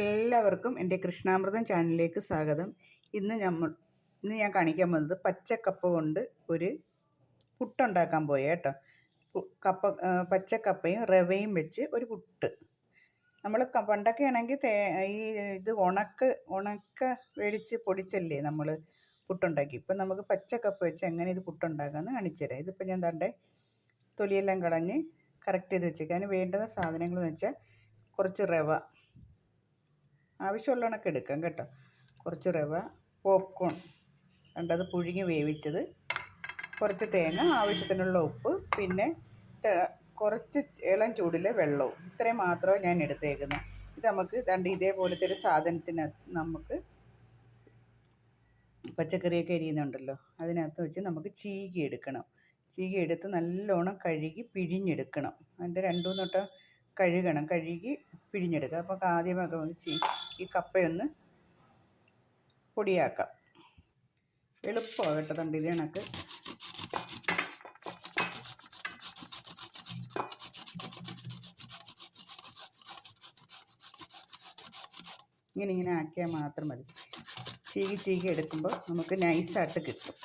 എല്ലാവർക്കും എൻ്റെ കൃഷ്ണാമൃതം ചാനലിലേക്ക് സ്വാഗതം. ഇന്ന് ഞാൻ കാണിക്കാൻ പോകുന്നത് പച്ചക്കപ്പ കൊണ്ട് ഒരു പുട്ടുണ്ടാക്കാൻ പോയ കേട്ടോ. പച്ചക്കപ്പയും റവയും വെച്ച് ഒരു പുട്ട്. നമ്മൾ പണ്ടൊക്കെ ആണെങ്കിൽ ഇത് ഉണക്ക മേടിച്ച് പൊടിച്ചല്ലേ നമ്മൾ പുട്ടുണ്ടാക്കി. ഇപ്പം നമുക്ക് പച്ചക്കപ്പ വെച്ച് എങ്ങനെ ഇത് പുട്ടുണ്ടാക്കാമെന്ന് കാണിച്ചു തരാം. ഇതിപ്പോൾ ഞാൻ ദാണ്ടെ തൊലിയെല്ലാം കളഞ്ഞ് കറക്റ്റ് ചെയ്ത് വെച്ചേക്കാം. അതിന് വേണ്ടുന്ന സാധനങ്ങളെന്ന് വെച്ചാൽ കുറച്ച് റവ, ആവശ്യമുള്ള കണക്ക് എടുക്കാം കേട്ടോ. കുറച്ച് റവ, പോപ്കോൺ അത് പുഴുങ്ങി വേവിച്ചത്, കുറച്ച് തേങ്ങ, ആവശ്യത്തിനുള്ള ഉപ്പ്, പിന്നെ കുറച്ച് ഇളം ചൂടിലെ വെള്ളവും. ഇത്രയും മാത്രമേ ഞാൻ എടുത്തേക്കുന്നത്. ഇത് നമുക്ക് ഇതേപോലത്തെ ഒരു സാധനത്തിന് നമുക്ക് പച്ചക്കറിയൊക്കെ അരിയുന്നുണ്ടല്ലോ, അതിനകത്ത് വെച്ച് നമുക്ക് ചീകി എടുക്കണം. ചീകി എടുത്ത് നല്ലോണം കഴുകി പിഴിഞ്ഞെടുക്കണം. അതിൻ്റെ 2-3 വട്ടം കഴുകി പിഴിഞ്ഞെടുക്കുക. അപ്പോൾ ആദ്യമൊക്കെ ഈ കപ്പയൊന്ന് പൊടിയാക്കാം. എളുപ്പമാണ് കേട്ടോ. ഇത് കണക്ക് ഇങ്ങനെ ആക്കിയാൽ മാത്രം മതി. ചീകി എടുക്കുമ്പോൾ നമുക്ക് നൈസായിട്ട് കിട്ടും.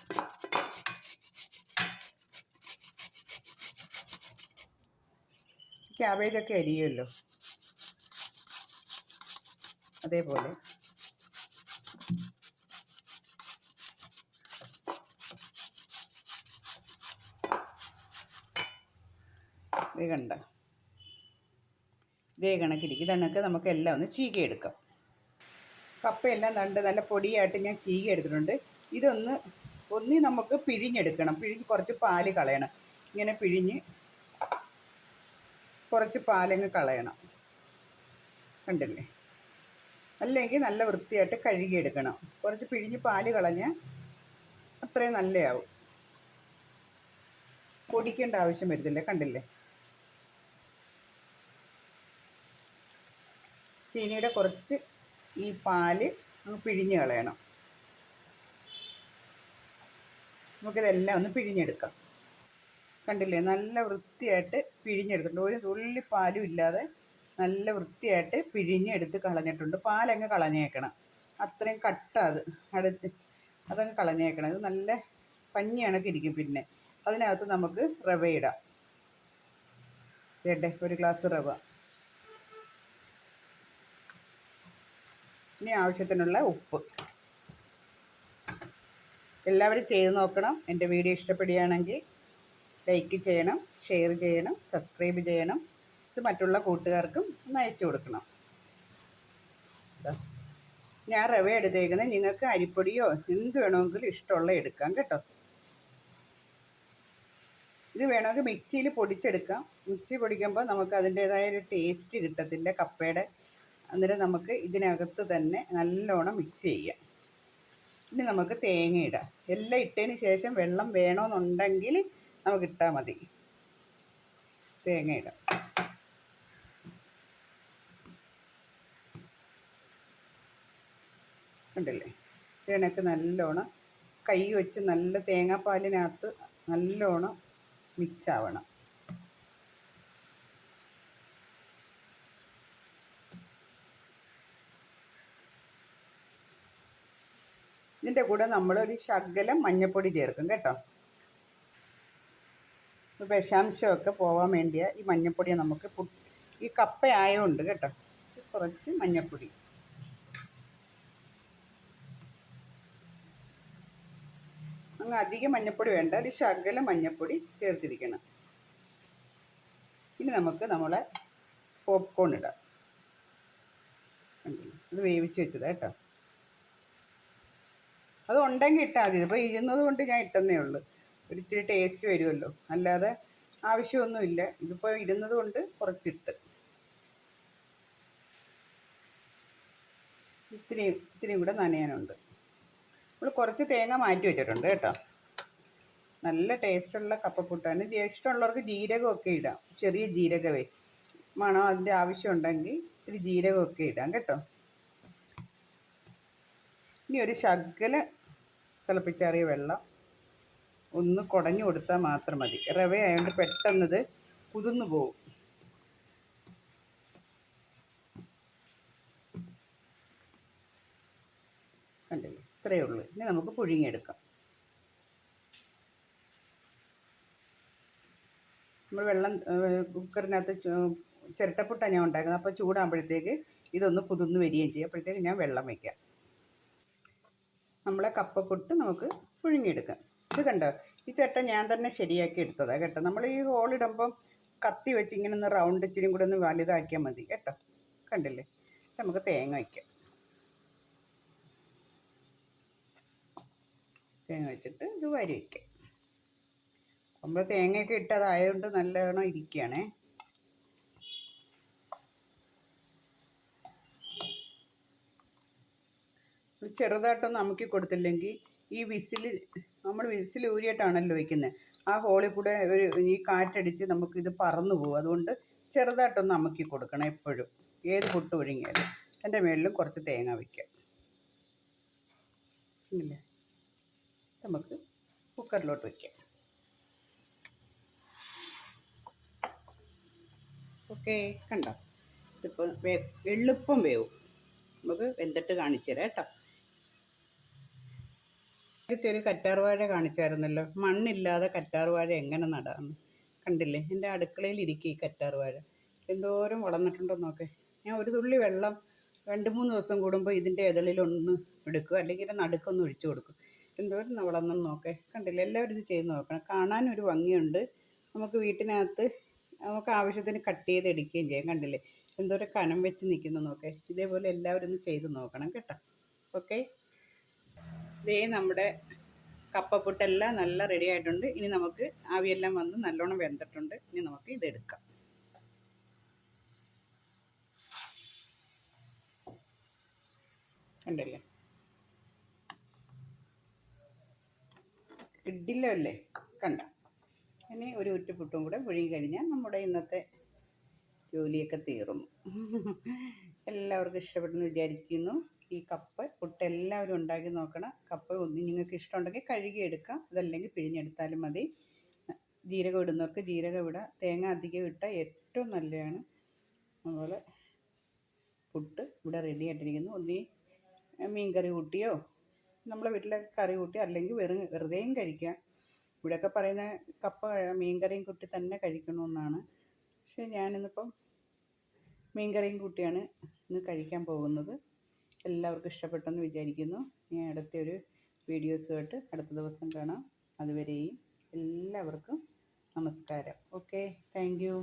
ക്യാബേജൊക്കെ അരിയുമല്ലോ, അതേപോലെ ഇത് കണ്ട ഇതേ കണക്കിരിക്കും. ഇതണക്ക് നമുക്ക് എല്ലാം ഒന്ന് ചീകി എടുക്കാം. കപ്പയെല്ലാം നല്ല പൊടിയായിട്ട് ഞാൻ ചീകി എടുത്തിട്ടുണ്ട്. ഇതൊന്ന് നമുക്ക് പിഴിഞ്ഞെടുക്കണം. കുറച്ച് പാല് കളയണം. ഇങ്ങനെ പിഴിഞ്ഞ് കുറച്ച് പാലങ്ങ് കളയണം. കണ്ടില്ലേ? അല്ലെങ്കിൽ നല്ല വൃത്തിയായിട്ട് കഴുകിയെടുക്കണം. കുറച്ച് പിഴിഞ്ഞ് പാല് കളഞ്ഞാൽ അത്രയും നല്ലതാവും. പൊടിക്കേണ്ട ആവശ്യം വരുന്നില്ല. കണ്ടില്ലേ? ചീനിയുടെ കുറച്ച് ഈ പാല് പിഴിഞ്ഞ് കളയണം. നമുക്കിതെല്ലാം ഒന്ന് പിഴിഞ്ഞെടുക്കാം. കണ്ടില്ലേ? നല്ല വൃത്തിയായിട്ട് പിഴിഞ്ഞെടുത്തിട്ടുണ്ട്. ഒരു തുള്ളി പാലും ഇല്ലാതെ നല്ല വൃത്തിയായിട്ട് പിഴിഞ്ഞെടുത്ത് കളഞ്ഞിട്ടുണ്ട്. പാലങ്ങ് കളഞ്ഞേക്കണം. അത്രയും കട്ട അതങ്ങ് കളഞ്ഞേക്കണം. ഇത് നല്ല പഞ്ഞി കണക്കിരിക്കും. പിന്നെ അതിനകത്ത് നമുക്ക് റവ ഇടാം. വേണ്ടേ? ഒരു ഗ്ലാസ് റവ. ഇനി ആവശ്യത്തിനുള്ള ഉപ്പ്. എല്ലാവരും ചെയ്ത് നോക്കണം. എൻ്റെ വീഡിയോ ഇഷ്ടപ്പെടുകയാണെങ്കിൽ ലൈക്ക് ചെയ്യണം, ഷെയർ ചെയ്യണം, സബ്സ്ക്രൈബ് ചെയ്യണം. ഇത് മറ്റുള്ള കൂട്ടുകാർക്കും ഒന്ന് അയച്ചു കൊടുക്കണം. ഞാൻ റവ എടുത്തേക്കുന്നത്. നിങ്ങൾക്ക് അരിപ്പൊടിയോ എന്ത് വേണമെങ്കിലും ഇഷ്ടമുള്ള എടുക്കാം കേട്ടോ. ഇത് വേണമെങ്കിൽ മിക്സിയിൽ പൊടിച്ചെടുക്കാം. മിക്സി പൊടിക്കുമ്പോൾ നമുക്ക് അതിൻ്റേതായ ഒരു ടേസ്റ്റ് കിട്ടത്തില്ല കപ്പയുടെ. അന്നേരം നമുക്ക് ഇതിനകത്ത് തന്നെ നല്ലോണം മിക്സ് ചെയ്യാം. ഇനി നമുക്ക് തേങ്ങ ഇടാം. എല്ലാം ഇട്ടതിന് ശേഷം വെള്ളം വേണമെന്നുണ്ടെങ്കിൽ നമുക്ക് ഇട്ടാൽ മതി. തേങ്ങ ഇടാം. കണ്ടില്ലേ? ഇതിനൊക്കെ നല്ലോണം കൈ വെച്ച് നല്ല തേങ്ങാപ്പാലിനകത്ത് നല്ലോണം മിക്സ് ആവണം. ഇതിൻ്റെ കൂടെ നമ്മളൊരു ശകലം മഞ്ഞൾപ്പൊടി ചേർക്കും കേട്ടോ. വിഷാംശമൊക്കെ പോകാൻ വേണ്ടിയാണ് ഈ മഞ്ഞൾപ്പൊടി. നമുക്ക് ഈ കപ്പ ആയതുകൊണ്ട് കേട്ടോ. കുറച്ച് മഞ്ഞൾപ്പൊടി. അങ്ങ് അധികം മഞ്ഞൾപ്പൊടി വേണ്ട, ഒരു ശകലം മഞ്ഞൾപ്പൊടി ചേർത്തിരിക്കണം. ഇനി നമുക്ക് നമ്മളെ പോപ്കോൺ ഇടാം. ഇത് വേവിച്ച് വെച്ചത് കേട്ടോ. അത് ഉണ്ടെങ്കിൽ ഇട്ടാൽ മതി. ഇതിപ്പോൾ ഇരുന്നത് കൊണ്ട് ഞാൻ ഇട്ടെന്നേ ഉള്ളൂ. ഒരിച്ചിരി ടേസ്റ്റ് വരുമല്ലോ, അല്ലാതെ ആവശ്യമൊന്നുമില്ല. ഇതിപ്പോൾ ഇരുന്നത് കൊണ്ട് കുറച്ചിട്ട് ഇത്തിരി കൂടെ നനയാനുണ്ട്. നമ്മൾ കുറച്ച് തേങ്ങ മാറ്റി വെച്ചിട്ടുണ്ട് കേട്ടോ. നല്ല ടേസ്റ്റുള്ള കപ്പപ്പുട്ടാണ്. ഇഷ്ടമുള്ളവർക്ക് ജീരകമൊക്കെ ഇടാം. ചെറിയ ജീരകമേ മണം അതിൻ്റെ ആവശ്യമുണ്ടെങ്കിൽ ഇത്തിരി ജീരകമൊക്കെ ഇടാം കേട്ടോ. ഇനി ഒരു ശകല തിളപ്പിച്ചാറിയ വെള്ളം ഒന്ന് കുടഞ്ഞു കൊടുത്താൽ മാത്രം മതി. റവ ആയതുകൊണ്ട് പെട്ടെന്നത് കുതിർന്നു പോകും. ഇത്രയേ ഉള്ളൂ. ഇനി നമുക്ക് പുഴുങ്ങിയെടുക്കാം. നമ്മൾ വെള്ളം കുക്കറിനകത്ത് ചിരട്ടപ്പുട്ടാണ് ഞാൻ ഉണ്ടാക്കുന്നത്. അപ്പോൾ ചൂടാകുമ്പോഴത്തേക്ക് ഇതൊന്ന് കുതിർന്ന് വരികയും ചെയ്യും. അപ്പോഴത്തേക്ക് ഞാൻ വെള്ളം വയ്ക്കാം. നമ്മളെ കപ്പപ്പുട്ട് നമുക്ക് പുഴുങ്ങിയെടുക്കാം. ഇത് കണ്ടോ, ഈ ചിരട്ട ഞാൻ തന്നെ ശരിയാക്കി എടുത്തതാണ് കേട്ടോ. നമ്മൾ ഈ ഹോളിടുമ്പം കത്തി വെച്ച് ഇങ്ങനെ ഒന്ന് റൗണ്ട് ഇച്ചിരി കൂടെ ഒന്ന് വലുതാക്കിയാൽ മതി കേട്ടോ. കണ്ടില്ലേ? നമുക്ക് തേങ്ങ വയ്ക്കാം. തേങ്ങ വെച്ചിട്ട് ഇത് വാരി വയ്ക്കാം. നമ്മൾ തേങ്ങയൊക്കെ ഇട്ടതായതുകൊണ്ട് നല്ലവണ്ണം ഇരിക്കുകയാണേ. ചെറുതായിട്ടൊന്ന് അമുക്കി കൊടുത്തില്ലെങ്കിൽ ഈ നമ്മൾ വിസിൽ ഊരിയിട്ടാണല്ലോ വയ്ക്കുന്നത്. ആ ഹോളിൽ കൂടെ ഈ കാറ്റടിച്ച് നമുക്കിത് പറന്നു പോകും. അതുകൊണ്ട് ചെറുതായിട്ടൊന്ന് അമുക്കി കൊടുക്കണം എപ്പോഴും, ഏത് പുട്ട് പുഴുങ്ങിയാലും. എൻ്റെ മുകളിലും കുറച്ച് തേങ്ങ വയ്ക്കാം. ഇല്ലേ, നമുക്ക് കുക്കറിലോട്ട് വയ്ക്കാം. ഓക്കെ, കണ്ടോ? ഇതിപ്പോൾ എളുപ്പം വേവും. നമുക്ക് വെന്തിട്ട് കാണിച്ചു തരാം കേട്ടോ. നേരത്തെ ഒരു കറ്റാർവാഴ കാണിച്ചായിരുന്നല്ലോ, മണ്ണില്ലാതെ കറ്റാർവാഴ എങ്ങനെ നടാമെന്ന്. കണ്ടില്ലേ, എൻ്റെ അടുക്കളയിൽ ഇരിക്കും ഈ കറ്റാർവാഴ. എന്തോരം വളർന്നിട്ടുണ്ടോ നോക്കേ. ഞാൻ ഒരു തുള്ളി വെള്ളം 2-3 ദിവസം കൂടുമ്പോൾ ഇതിൻ്റെ ഇതളിലൊന്ന് എടുക്കും, അല്ലെങ്കിൽ ഇതിൻ്റെ നടുക്കൊന്ന് ഒഴിച്ചു കൊടുക്കും. എന്തോരം വളർന്നെന്ന് നോക്കേ. കണ്ടില്ലേ, എല്ലാവരും ഇത് ചെയ്ത് നോക്കണം. കാണാനൊരു ഭംഗിയുണ്ട്. നമുക്ക് വീട്ടിനകത്ത് നമുക്ക് ആവശ്യത്തിന് കട്ട് ചെയ്ത് എടുക്കുകയും ചെയ്യാം. കണ്ടില്ലേ, എന്തോരം കനം വെച്ച് നിൽക്കുന്നു നോക്കേ. ഇതേപോലെ എല്ലാവരും ഒന്ന് ചെയ്ത് നോക്കണം കേട്ടോ. ഓക്കെ, ഇതേ നമ്മുടെ കപ്പപ്പുട്ടെല്ലാം നല്ല റെഡി ആയിട്ടുണ്ട്. ഇനി നമുക്ക് ആവിയെല്ലാം വന്ന് നല്ലോണം വെന്തിട്ടുണ്ട്. ഇനി നമുക്ക് ഇതെടുക്കാം. കണ്ടില്ലേ, ഇഡിലല്ലേ, കണ്ട. ഇനി ഒരു ഉറ്റുപുട്ടും കൂടെ പുഴുങ്ങി കഴിഞ്ഞാൽ നമ്മുടെ ഇന്നത്തെ ജോലിയൊക്കെ തീർന്നു. എല്ലാവർക്കും ഇഷ്ടപ്പെട്ടെന്ന് വിചാരിക്കുന്നു. ഈ കപ്പ പുട്ട് എല്ലാവരും ഉണ്ടാക്കി നോക്കണം. കപ്പ നിങ്ങൾക്ക് ഇഷ്ടമുണ്ടെങ്കിൽ കഴുകിയെടുക്കാം, അതല്ലെങ്കിൽ പിഴിഞ്ഞെടുത്താലും മതി. ജീരകം ഇടുന്നവർക്ക് ജീരകം ഇടാം. തേങ്ങ അധികം ഇട്ടാൽ ഏറ്റവും നല്ലതാണ്. അതുപോലെ പുട്ട് ഇവിടെ റെഡി ആയിട്ടിരിക്കുന്നു. ഒന്നീ മീൻ കറി കൂട്ടിയോ, നമ്മളെ വീട്ടിലെ കറി കൂട്ടിയോ, അല്ലെങ്കിൽ വെറുതെയും കഴിക്കാം. ഇവിടെയൊക്കെ പറയുന്ന കപ്പ മീൻ കറിയും കൂട്ടി തന്നെ കഴിക്കണമെന്നാണ്. പക്ഷേ ഞാനിന്നിപ്പം മീൻ കറിയും കൂട്ടിയാണ് ഇന്ന് കഴിക്കാൻ പോകുന്നത്. എല്ലാവർക്കും ഇഷ്ടപ്പെട്ടെന്ന് വിചാരിക്കുന്നു. ഞാൻ അടുത്തൊരു വീഡിയോസുമായിട്ട് അടുത്ത ദിവസം കാണാം. അതുവരെയും എല്ലാവർക്കും നമസ്കാരം. Okay, thank you.